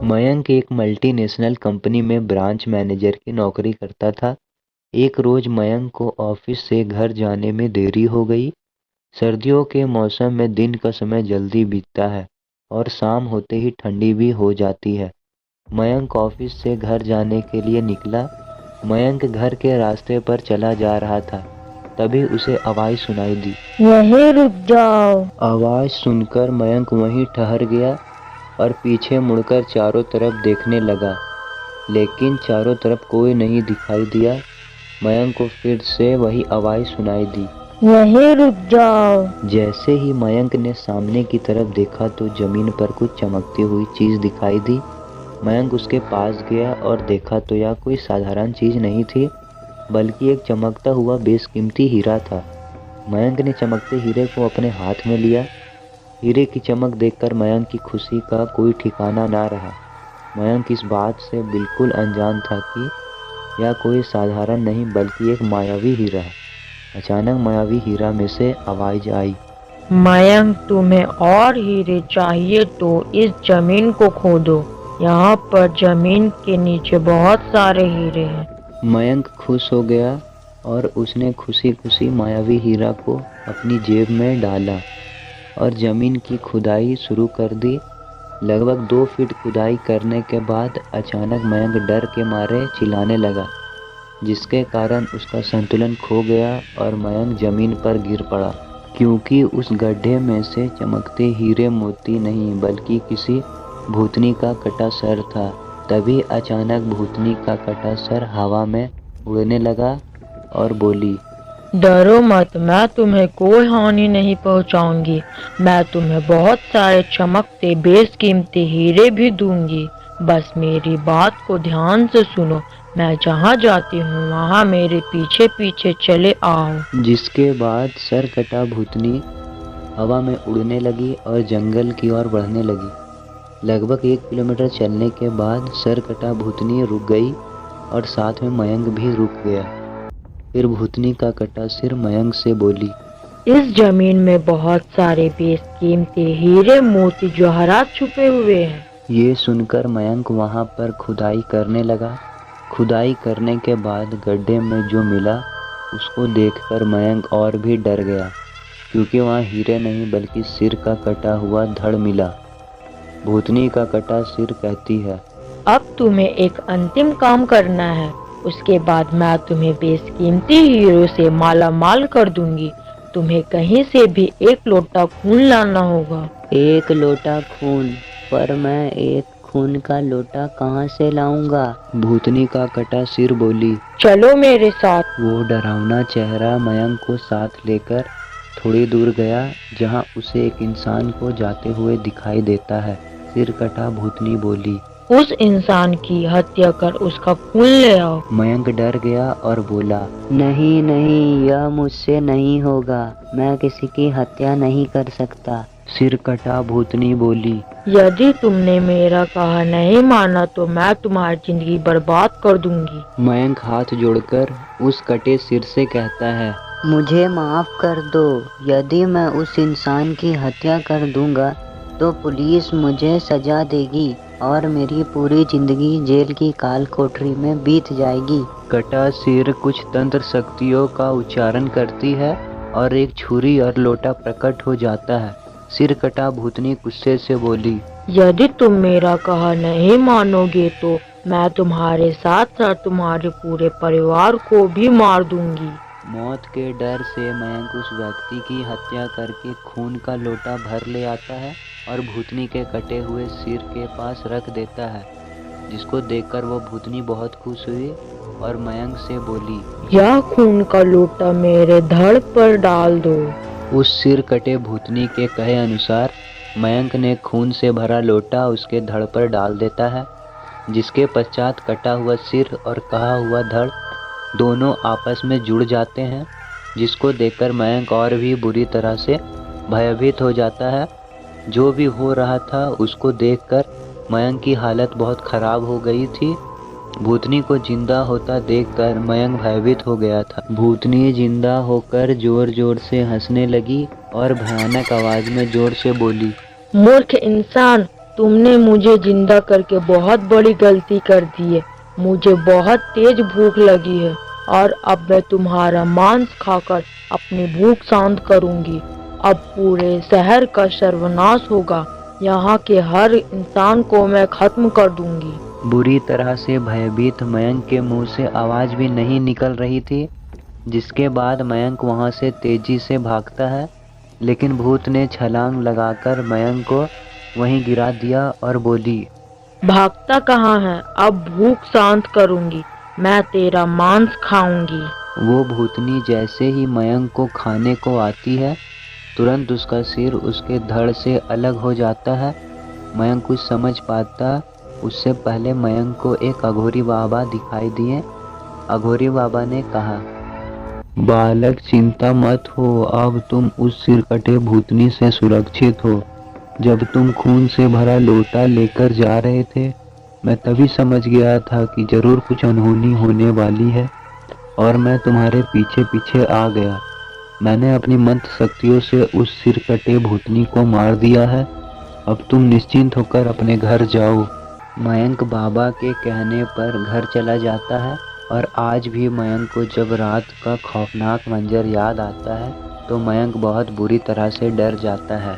मयंक एक multinational company में branch manager की नौकरी करता था। एक रोज मयंक को ऑफिस से घर जाने में देरी हो गई। सर्दियों के मौसम में दिन का समय जल्दी बीतता है और शाम होते ही ठंडी भी हो जाती है। मयंक ऑफिस से घर जाने के लिए निकला। मयंक घर के रास्ते पर चला जा रहा था, तभी उसे आवाज सुनाई दी। यहीं रुक जाओ। आवाज सुनकर मयंक वहीं ठहर गया और पीछे मुड़कर चारों तरफ देखने लगा, लेकिन चारों तरफ कोई नहीं दिखाई दिया। मयंक को फिर से वही आवाज सुनाई दी, यहीं रुक जाओ। जैसे ही मयंक ने सामने की तरफ देखा तो जमीन पर कुछ चमकती हुई चीज दिखाई दी। मयंक उसके पास गया और देखा तो यह कोई साधारण चीज नहीं थी, बल्कि एक चमकता हुआ बेशकीमती हीरा था। मयंक ने चमकते हीरे को अपने हाथ में लिया। हीरे की चमक देखकर मयंक की खुशी का कोई ठिकाना ना रहा। मयंक इस बात से बिल्कुल अनजान था कि यह कोई साधारण नहीं बल्कि एक मायावी हीरा है। अचानक मायावी हीरा में से आवाज आई, मयंक, तुम्हें और हीरे चाहिए तो इस जमीन को खोदो। यहाँ पर जमीन के नीचे बहुत सारे हीरे हैं। मयंक खुश हो गया और उसने खुशी खुशी मायावी हीरा को अपनी जेब में डाला और जमीन की खुदाई शुरू कर दी। लगभग 2 फीट खुदाई करने के बाद अचानक मयंक डर के मारे चिल्लाने लगा, जिसके कारण उसका संतुलन खो गया और मयंक जमीन पर गिर पड़ा, क्योंकि उस गड्ढे में से चमकते हीरे मोती नहीं बल्कि किसी भूतनी का कटा सर था। तभी अचानक भूतनी का कटा सर हवा में उड़ने लगा और बोली, डरो मत, मैं तुम्हें कोई हानि नहीं पहुँचाऊंगी। मैं तुम्हें बहुत सारे चमकते बेशकीमती हीरे भी दूंगी। बस मेरी बात को ध्यान से सुनो। मैं जहाँ जाती हूँ वहाँ मेरे पीछे पीछे चले आओ। जिसके बाद सर कटा भूतनी हवा में उड़ने लगी और जंगल की ओर बढ़ने लगी। लगभग 1 किलोमीटर चलने के बाद सर कटा भूतनी रुक गई और साथ में मयंक भी रुक गया। फिर भूतनी का कटा सिर मयंक से बोली, इस जमीन में बहुत सारे बेशकीमती हीरे मोती जवाहरात छुपे हुए हैं। ये सुनकर मयंक वहां पर खुदाई करने लगा। खुदाई करने के बाद गड्ढे में जो मिला उसको देखकर मयंक और भी डर गया, क्योंकि वहाँ हीरे नहीं बल्कि सिर का कटा हुआ धड़ मिला। भूतनी का कटा सिर कहती है, अब तुम्हें एक अंतिम काम करना है। उसके बाद मैं तुम्हें बेशकीमती हीरो से माला माल कर दूंगी। तुम्हें कहीं से भी 1 लोटा खून लाना होगा। 1 लोटा खून? पर मैं एक खून का लोटा कहाँ से लाऊंगा? भूतनी का कटा सिर बोली। चलो मेरे साथ। वो डरावना चेहरा मयंक को साथ लेकर थोड़ी दूर गया, जहाँ उसे एक इंसान को जाते हुए दिखाई देता है। सिर कटा भूतनी बोली, उस इंसान की हत्या कर उसका खून ले आओ। मयंक डर गया और बोला, नहीं नहीं, यह मुझसे नहीं होगा। मैं किसी की हत्या नहीं कर सकता। सिर कटा भूतनी बोली, यदि तुमने मेरा कहा नहीं माना तो मैं तुम्हारी जिंदगी बर्बाद कर दूंगी। मयंक हाथ जोड़कर उस कटे सिर से कहता है, मुझे माफ कर दो। यदि मैं उस इंसान की हत्या कर दूंगा तो पुलिस मुझे सजा देगी और मेरी पूरी जिंदगी जेल की काल कोठरी में बीत जाएगी। कटा सिर कुछ तंत्र शक्तियों का उच्चारण करती है और एक छुरी और लोटा प्रकट हो जाता है। सिर कटा भूतनी गुस्से से बोली, यदि तुम मेरा कहा नहीं मानोगे तो मैं तुम्हारे साथ साथ तुम्हारे पूरे परिवार को भी मार दूंगी। मौत के डर से मयंक उस व्यक्ति की हत्या करके खून का लोटा भर ले आता है और भूतनी के कटे हुए सिर के पास रख देता है, जिसको देखकर वो भूतनी बहुत खुश हुई और मयंक से बोली, यह खून का लोटा मेरे धड़ पर डाल दो। उस सिर कटे भूतनी के कहे अनुसार मयंक ने खून से भरा लोटा उसके धड़ पर डाल देता है, जिसके पश्चात कटा हुआ सिर और कहा हुआ धड़ दोनों आपस में जुड़ जाते हैं, जिसको देखकर मयंक और भी बुरी तरह से भयभीत हो जाता है। जो भी हो रहा था उसको देखकर मयंक की हालत बहुत खराब हो गई थी। भूतनी को जिंदा होता देखकर मयंक भयभीत हो गया था। भूतनी जिंदा होकर जोर जोर से हंसने लगी और भयानक आवाज में जोर से बोली, मूर्ख इंसान, तुमने मुझे जिंदा करके बहुत बड़ी गलती कर दी है। मुझे बहुत तेज भूख लगी है और अब मैं तुम्हारा मांस खाकर अपनी भूख शांत करूंगी। अब पूरे शहर का सर्वनाश होगा। यहाँ के हर इंसान को मैं खत्म कर दूंगी। बुरी तरह से भयभीत मयंक के मुंह से आवाज भी नहीं निकल रही थी, जिसके बाद मयंक वहां से तेजी से भागता है। लेकिन भूत ने छलांग लगाकर मयंक को वहीं गिरा दिया और बोली, भागता कहाँ है? अब भूख शांत करूंगी। मैं तेरा मांस खाऊंगी। वो भूतनी जैसे ही मयंक को खाने को आती है, तुरंत उसका सिर उसके धड़ से अलग हो जाता है। मयंक कुछ समझ पाता उससे पहले मयंक को एक अघोरी बाबा दिखाई दिए। अघोरी बाबा ने कहा, बालक चिंता मत हो, अब तुम उस सिरकटे भूतनी से सुरक्षित हो। जब तुम खून से भरा लोटा लेकर जा रहे थे, मैं तभी समझ गया था कि जरूर कुछ अनहोनी होने वाली है और मैं तुम्हारे पीछे पीछे आ गया। मैंने अपनी मंत्र शक्तियों से उस सिरकटे भूतनी को मार दिया है। अब तुम निश्चिंत होकर अपने घर जाओ। मयंक बाबा के कहने पर घर चला जाता है और आज भी मयंक को जब रात का खौफनाक मंजर याद आता है तो मयंक बहुत बुरी तरह से डर जाता है।